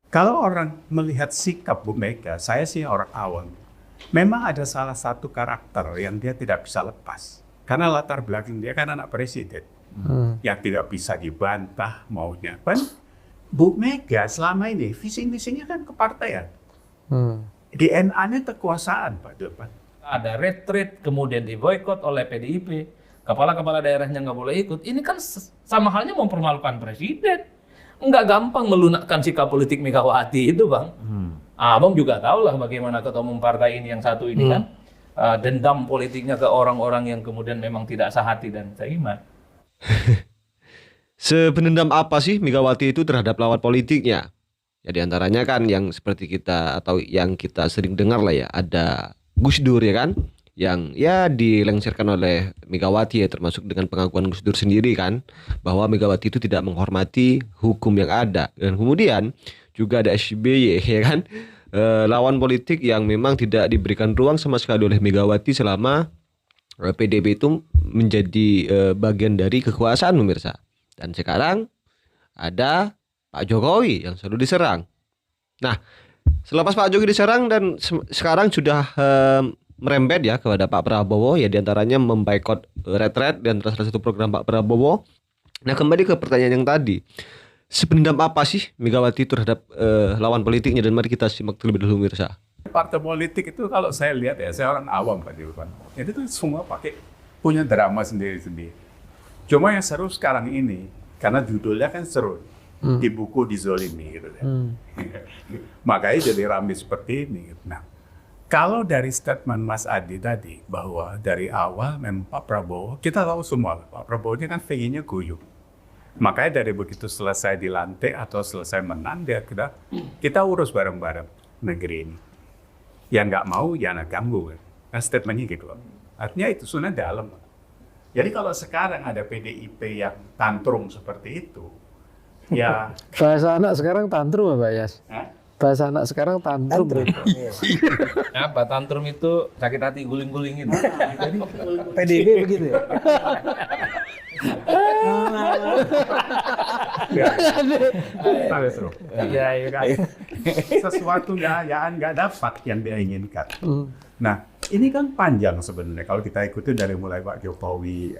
Kalau orang melihat sikap Bu Mega, saya sih orang awam. Memang ada salah satu karakter yang dia tidak bisa lepas. Karena latar belakang dia kan anak presiden. Yang tidak bisa dibantah maunya. Kan Bu Mega selama ini visi misinya kan kepartaian. DNA-nya kekuasaan Pak Depan. Ada retreat, kemudian diboikot oleh PDIP. Kepala-kepala daerahnya nggak boleh ikut. Ini kan sama halnya mempermalukan presiden. Nggak gampang melunakkan sikap politik Megawati itu, Bang. Abang juga tahu lah bagaimana ketua umum partai ini yang satu ini kan dendam politiknya ke orang-orang yang kemudian memang tidak sehati dan seiman. Sepenendam apa sih Megawati itu terhadap lawan politiknya? Ya diantaranya kan yang seperti kita atau yang kita sering dengar lah ya, ada Gus Dur ya kan, yang ya dilengsarkan oleh Megawati ya, termasuk dengan pengakuan Gus Dur sendiri kan, bahwa Megawati itu tidak menghormati hukum yang ada. Dan kemudian juga ada SBY ya kan, lawan politik yang memang tidak diberikan ruang sama sekali oleh Megawati selama PDB itu menjadi bagian dari kekuasaan pemirsa. Dan sekarang ada Pak Jokowi yang selalu diserang. Nah, selepas Pak Jokowi diserang dan sekarang sudah merembet ya kepada Pak Prabowo, ya diantaranya memboikot retret dan salah satu program Pak Prabowo. Nah, kembali ke pertanyaan yang tadi, sependam apa sih Megawati terhadap lawan politiknya, dan mari kita simak terlebih dahulu pemirsa. Partai politik itu kalau saya lihat ya, saya orang awam Pak Depan. Itu tuh semua punya drama sendiri-sendiri. Cuma yang seru sekarang ini, karena judulnya kan seru, di buku dizolimi gitu ya. Makanya jadi rame seperti ini. Nah, kalau dari statement Mas Adi tadi, bahwa dari awal memang Pak Prabowo, kita tahu semua, Pak Prabowo ini kan pengennya guyup. Makanya dari begitu selesai dilantik atau selesai menang, kita urus bareng-bareng negeri ini. Yang nggak mau, jangan ganggu. Kan statementnya gitu. Artinya itu sudah dalam. Jadi kalau sekarang ada PDIP yang tantrum seperti itu, ya... Bahasa anak sekarang tantrum Pak Yas? Bahasa anak sekarang tantrum. Apa tantrum itu sakit hati guling-gulingin. Jadi PDB begitu ya? Sesuatu nggak dapat yang dia inginkan. Nah, ini kan panjang sebenarnya kalau kita ikuti dari mulai Pak Jokowi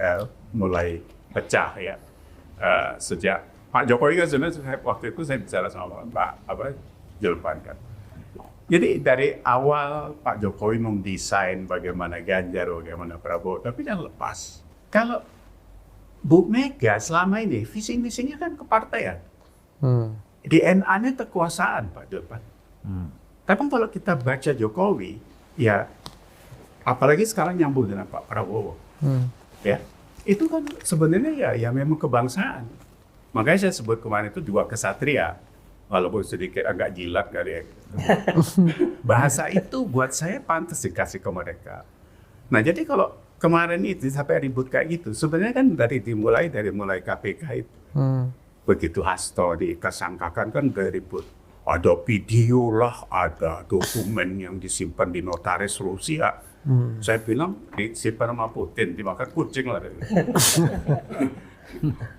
mulai pecah ya. Sejak Pak Jokowi kan sebenarnya waktu itu saya bicara sama Pak Julpan kan. Jadi dari awal Pak Jokowi mendesain bagaimana Ganjar, bagaimana Prabowo, tapi jangan lepas. Kalau Bu Mega selama ini visi misinya kan kepartaian. DNA-nya kekuasaan Pak Julpan. Tapi kalau kita baca Jokowi, ya apalagi sekarang nyambung dengan Pak Prabowo, ya itu kan sebenarnya ya memang kebangsaan. Makanya saya sebut kemarin itu dua kesatria, walaupun sedikit agak jilat kali ya. Bahasa itu buat saya pantas dikasih ke mereka. Nah jadi kalau kemarin itu sampai ribut kayak gitu, sebenarnya kan dimulai dari KPK itu. Begitu Hasto dikesangkakan kan udah ribut. Ada video lah, ada dokumen yang disimpan di notaris Rusia. Saya bilang disimpan sama Putin, dimakan kucing lah.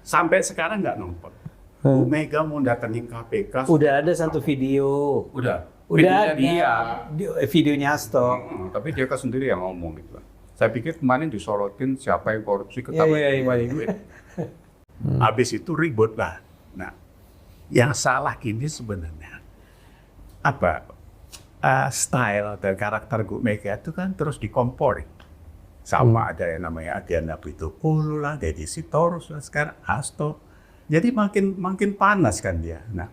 Sampai sekarang nggak nonton. Bu Mega mau datengin KPK. Udah ada satu video. Udah Udah dia. Videonya Hasto. Tapi dia kan sendiri yang ngomong gitu. Saya pikir kemarin disorotin siapa yang korupsi, ketahuan duit. Habis itu ribut lah. Nah, yang salah ini sebenarnya style dan karakter Bu Mega itu kan terus dikompori. Sama ada yang namanya Adiana Pitupulu lah, Deddy Sitorus lah, sekarang Hasto. Jadi makin panas kan dia. Nah,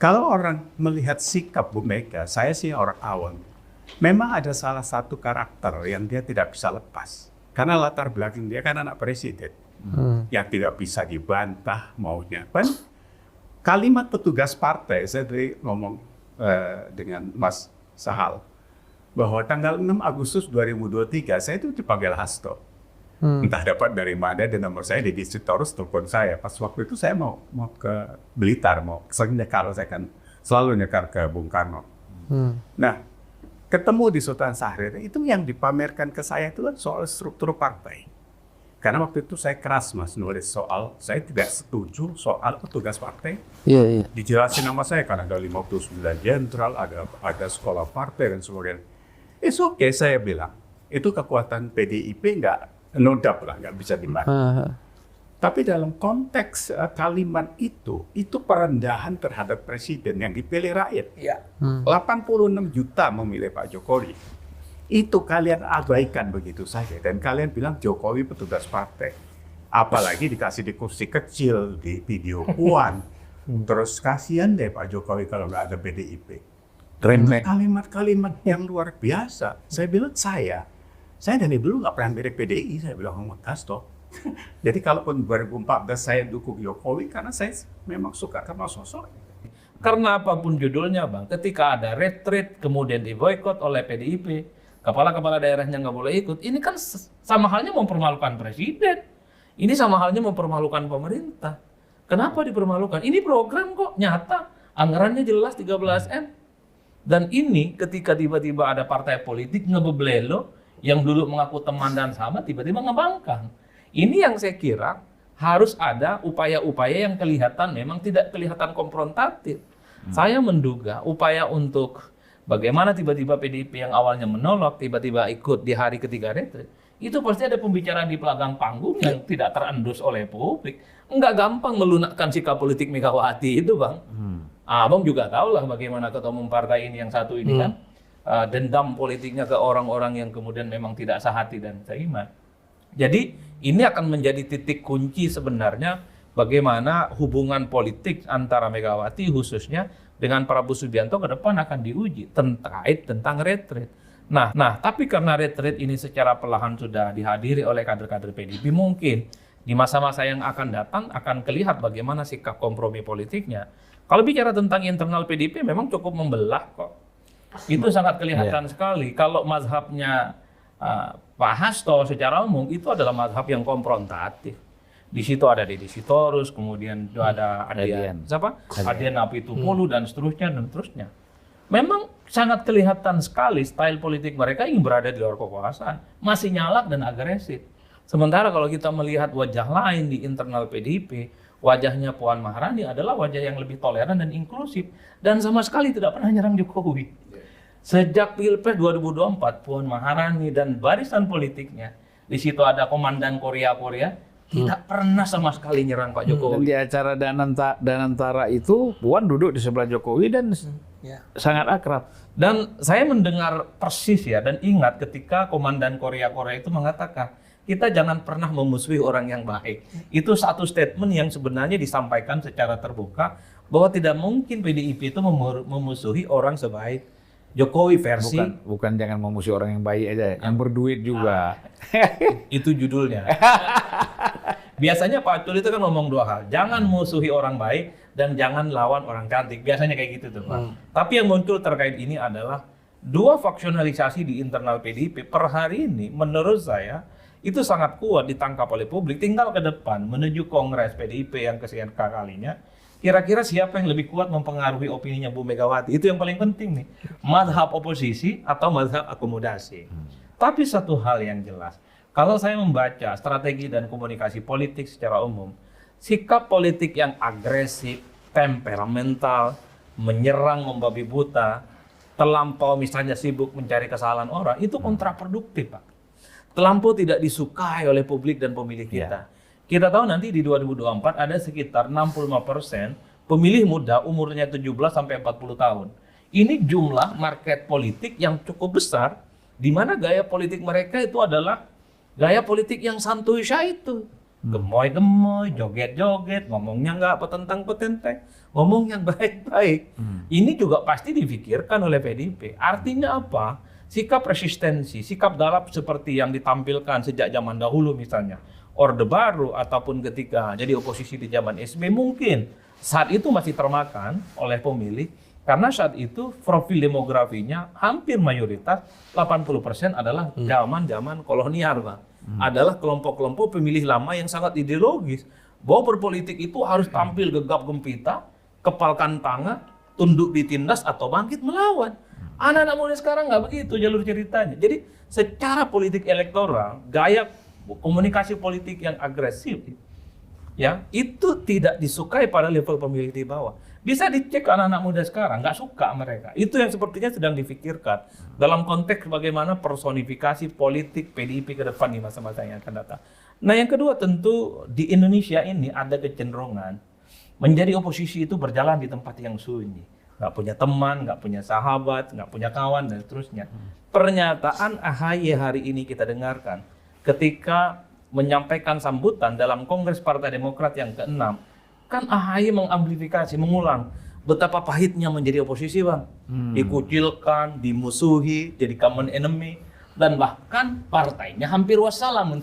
kalau orang melihat sikap Bu Mega, saya sih orang awam. Memang ada salah satu karakter yang dia tidak bisa lepas. Karena latar belakang dia kan anak presiden. Yang tidak bisa dibantah maunya. Kan kalimat petugas partai, saya tadi ngomong dengan Mas Sahal, bahwa tanggal 6 Agustus 2023 saya itu dipanggil Hasto. Entah dapat dari mana, dan nomor saya Deddy Sitorus telepon saya. Pas waktu itu saya mau ke Blitar, sering nyekar, saya kan selalu nyekar ke Bung Karno. Nah, ketemu di Sultan Syahrir, itu yang dipamerkan ke saya itu kan soal struktur partai. Karena waktu itu saya keras Mas nulis soal, saya tidak setuju soal petugas partai. Iya, iya. Dijelasin nama saya karena ada 59 jenderal, ada sekolah partai dan sebagainya. It's okay, saya bilang. Itu kekuatan PDIP no doubt lah, nggak bisa dibantah. Ah, Tapi dalam konteks kalimat itu perendahan terhadap presiden yang dipilih rakyat. Ya. 86 juta memilih Pak Jokowi. Itu kalian abaikan begitu saja. Dan kalian bilang Jokowi petugas partai. Apalagi dikasih diskusi kecil di video Puan. Terus kasihan deh Pak Jokowi kalau nggak ada PDIP. Kalimat-kalimat yang luar biasa. Saya bilang saya dari dulu nggak pernah milih PDI. Saya bilang sama Kasto. Jadi kalaupun 2014 saya dukung Jokowi karena saya memang suka sama sosok. Karena apapun judulnya Bang, ketika ada retreat kemudian diboikot oleh PDIP, kepala-kepala daerahnya nggak boleh ikut, ini kan sama halnya mempermalukan presiden. Ini sama halnya mempermalukan pemerintah. Kenapa dipermalukan? Ini program kok nyata, anggarannya jelas 13M. Dan ini ketika tiba-tiba ada partai politik ngebeblelo yang dulu mengaku teman dan sahabat tiba-tiba ngebangkang. Ini yang saya kira harus ada upaya-upaya yang kelihatan memang tidak kelihatan konfrontatif. Saya menduga upaya untuk bagaimana tiba-tiba PDIP yang awalnya menolak tiba-tiba ikut di hari ketiga retret, itu pasti ada pembicaraan di belakang panggung yang tidak terendus oleh publik. Enggak gampang melunakkan sikap politik Megawati itu Bang. Abang juga tahu lah bagaimana ketua umum partai ini yang satu ini kan dendam politiknya ke orang-orang yang kemudian memang tidak sehati dan seiman. Jadi ini akan menjadi titik kunci sebenarnya bagaimana hubungan politik antara Megawati khususnya dengan Prabowo Subianto ke depan akan diuji terkait tentang retreat. Nah, tapi karena retreat ini secara perlahan sudah dihadiri oleh kader-kader PDIP, mungkin di masa-masa yang akan datang akan kelihatan bagaimana sikap kompromi politiknya. Kalau bicara tentang internal PDIP memang cukup membelah kok. Itu sangat kelihatan sekali. Kalau mazhabnya Pak Hasto secara umum itu adalah mazhab yang konfrontatif. Di situ ada Deddy Sitorus, kemudian ada Adian Apitupulu dan seterusnya. Memang sangat kelihatan sekali style politik mereka ingin berada di luar kekuasaan, masih nyalak dan agresif. Sementara kalau kita melihat wajah lain di internal PDIP, wajahnya Puan Maharani adalah wajah yang lebih toleran dan inklusif dan sama sekali tidak pernah nyerang Jokowi. Sejak Pilpres 2024, Puan Maharani dan barisan politiknya, di situ ada komandan Korea, tidak pernah sama sekali nyerang Pak Jokowi. Dan di acara Danantara itu, Puan duduk di sebelah Jokowi dan sangat akrab. Dan saya mendengar persis ya, dan ingat ketika komandan Korea itu mengatakan, kita jangan pernah memusuhi orang yang baik. Itu satu statement yang sebenarnya disampaikan secara terbuka, bahwa tidak mungkin PDIP itu memusuhi orang sebaik Jokowi versi. Bukan jangan memusuhi orang yang baik aja, yang berduit juga. Itu judulnya. Biasanya Pak Acul itu kan ngomong dua hal, jangan musuhi orang baik dan jangan lawan orang cantik. Biasanya kayak gitu tuh Pak. Tapi yang muncul terkait ini adalah dua faksionalisasi di internal PDIP per hari ini menurut saya itu sangat kuat ditangkap oleh publik. Tinggal ke depan menuju Kongres PDIP yang kesekian kalinya, kira-kira siapa yang lebih kuat mempengaruhi opininya Bu Megawati? Itu yang paling penting nih. Mazhab oposisi atau mazhab akomodasi. Tapi satu hal yang jelas, kalau saya membaca strategi dan komunikasi politik secara umum, sikap politik yang agresif, temperamental, menyerang, membabi buta, terlampau misalnya sibuk mencari kesalahan orang, itu kontraproduktif Pak. Terlampau tidak disukai oleh publik dan pemilih kita. Kita tahu nanti di 2024 ada sekitar 65% pemilih muda umurnya 17 sampai 40 tahun. Ini jumlah market politik yang cukup besar, di mana gaya politik mereka itu adalah gaya politik yang santuy itu. Gemoy-gemoy, joget-joget, ngomongnya nggak petentang-petenteng, ngomong yang baik-baik. Ini juga pasti difikirkan oleh PDIP. Artinya apa? Sikap resistensi, sikap galap seperti yang ditampilkan sejak zaman dahulu misalnya. Orde Baru ataupun ketika jadi oposisi di zaman SBY mungkin saat itu masih termakan oleh pemilih karena saat itu profil demografinya hampir mayoritas 80% adalah zaman kolonial Pak. Adalah kelompok-kelompok pemilih lama yang sangat ideologis bahwa berpolitik itu harus tampil gegap gempita, kepalkan tangan, tunduk ditindas atau bangkit melawan. Anak-anak muda sekarang nggak begitu jalur ceritanya. Jadi secara politik elektoral, gaya komunikasi politik yang agresif, ya itu tidak disukai pada level pemilih di bawah. Bisa dicek anak-anak muda sekarang, nggak suka mereka. Itu yang sepertinya sedang difikirkan dalam konteks bagaimana personifikasi politik PDIP ke depan di masa-masa yang akan datang. Nah yang kedua tentu di Indonesia ini ada kecenderungan menjadi oposisi itu berjalan di tempat yang sunyi. Nggak punya teman, nggak punya sahabat, nggak punya kawan, dan seterusnya. Pernyataan AHY hari ini kita dengarkan ketika menyampaikan sambutan dalam Kongres Partai Demokrat yang ke-6, kan AHY mengamplifikasi, mengulang betapa pahitnya menjadi oposisi, Bang. Dikucilkan, dimusuhi, jadi common enemy, dan bahkan partainya hampir wassalam.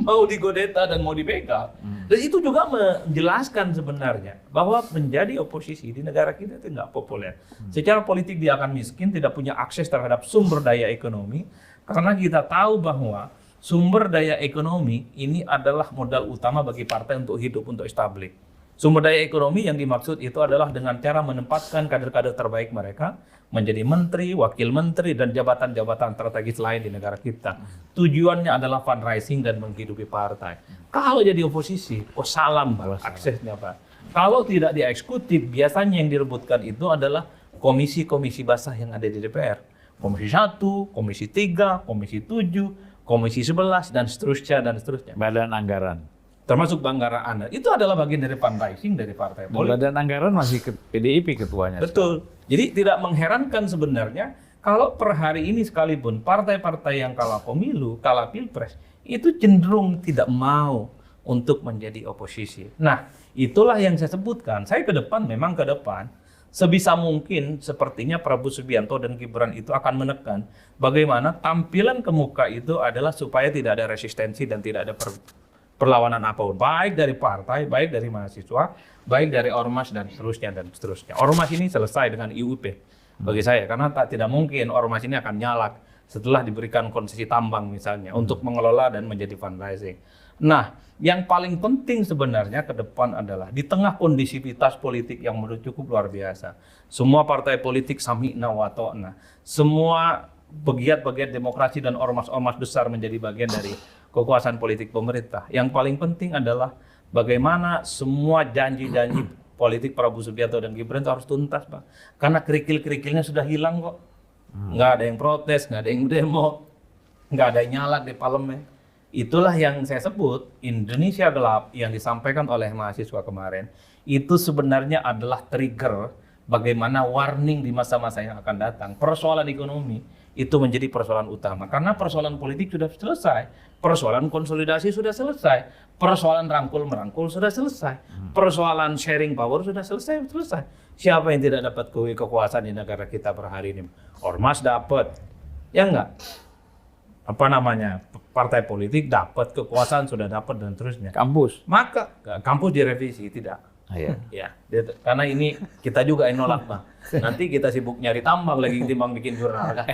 Mau digodeta dan mau dibegal. Dan itu juga menjelaskan sebenarnya bahwa menjadi oposisi di negara kita itu nggak populer. Secara politik dia akan miskin, tidak punya akses terhadap sumber daya ekonomi, karena kita tahu bahwa sumber daya ekonomi ini adalah modal utama bagi partai untuk hidup, untuk establik. Sumber daya ekonomi yang dimaksud itu adalah dengan cara menempatkan kader-kader terbaik mereka menjadi menteri, wakil menteri, dan jabatan-jabatan strategis lain di negara kita. Tujuannya adalah fundraising dan menghidupi partai. Kalau jadi oposisi, oh salam Pak, aksesnya Pak. Kalau tidak di eksekutif, biasanya yang direbutkan itu adalah komisi-komisi basah yang ada di DPR. Komisi 1, Komisi 3, Komisi 7, Komisi 11, dan seterusnya, dan seterusnya. Badan anggaran. Termasuk Banggaraan. Itu adalah bagian dari fundraising dari partai politik. Badan anggaran masih ke PDIP ketuanya. Betul. Jadi tidak mengherankan sebenarnya kalau per hari ini sekalipun partai-partai yang kalah pemilu, kalah pilpres, itu cenderung tidak mau untuk menjadi oposisi. Nah, itulah yang saya sebutkan. Saya ke depan, memang ke depan, sebisa mungkin sepertinya Prabowo Subianto dan Gibran itu akan menekan bagaimana tampilan ke muka itu adalah supaya tidak ada resistensi dan tidak ada perlawanan apapun, baik dari partai, baik dari mahasiswa, baik dari ormas, dan seterusnya, dan seterusnya. Ormas ini selesai dengan IUP bagi saya, karena tidak mungkin ormas ini akan nyalak setelah diberikan konsesi tambang misalnya untuk mengelola dan menjadi fundraising. Nah, yang paling penting sebenarnya ke depan adalah di tengah kondisivitas politik yang menurut cukup luar biasa. Semua partai politik sami'na wa ta'na. Semua pegiat-pegiat demokrasi dan ormas-ormas besar menjadi bagian dari kekuasaan politik pemerintah. Yang paling penting adalah bagaimana semua janji-janji politik Prabowo Subianto dan Gibran itu harus tuntas, Pak. Karena kerikil-kerikilnya sudah hilang kok. Nggak ada yang protes, nggak ada yang demo, nggak ada yang nyalak di parlemen. Itulah yang saya sebut Indonesia gelap yang disampaikan oleh mahasiswa kemarin. Itu sebenarnya adalah trigger bagaimana warning di masa-masa yang akan datang. Persoalan ekonomi itu menjadi persoalan utama. Karena persoalan politik sudah selesai. Persoalan konsolidasi sudah selesai. Persoalan rangkul-merangkul sudah selesai. Persoalan sharing power sudah selesai. Siapa yang tidak dapat kekuasaan di negara kita per hari ini? Ormas dapat. Ya enggak? Apa namanya? Partai politik dapat, kekuasaan sudah dapat, dan terusnya. Kampus. Maka kampus direvisi, tidak. Ya, karena ini kita juga yang nolak, Bang. Nanti kita sibuk nyari tambang lagi ketimbang bikin jurnal kan.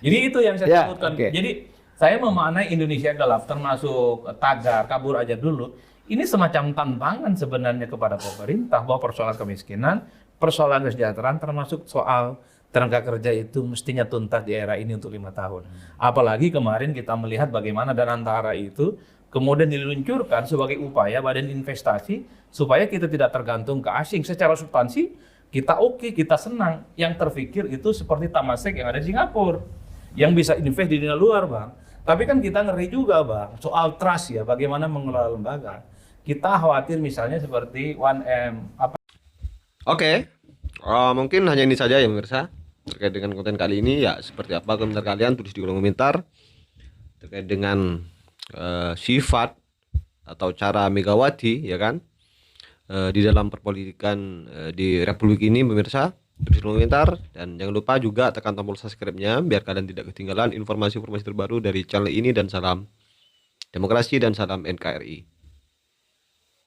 Jadi itu yang saya sebutkan. Okay. Jadi saya memaknai Indonesia gelap termasuk tagar kabur aja dulu. Ini semacam tantangan sebenarnya kepada pemerintah bahwa persoalan kemiskinan, persoalan kesejahteraan termasuk soal tenaga kerja itu mestinya tuntas di era ini untuk 5 tahun. Apalagi kemarin kita melihat bagaimana Danantara itu kemudian diluncurkan sebagai upaya badan investasi supaya kita tidak tergantung ke asing. Secara substansi kita oke, kita senang. Yang terfikir itu seperti Temasek yang ada di Singapura, yang bisa invest di dunia luar, Bang. Tapi kan kita ngeri juga, Bang, soal trust ya, bagaimana mengelola lembaga. Kita khawatir misalnya seperti 1M. Oke. Mungkin hanya ini saja ya pemirsa terkait dengan konten kali ini. Ya seperti apa komentar kalian, tulis di kolom komentar terkait dengan sifat atau cara Megawati ya kan di dalam perpolitikan di Republik ini pemirsa. Tulis di kolom komentar dan jangan lupa juga tekan tombol subscribe-nya biar kalian tidak ketinggalan informasi-informasi terbaru dari channel ini. Dan salam demokrasi dan salam NKRI.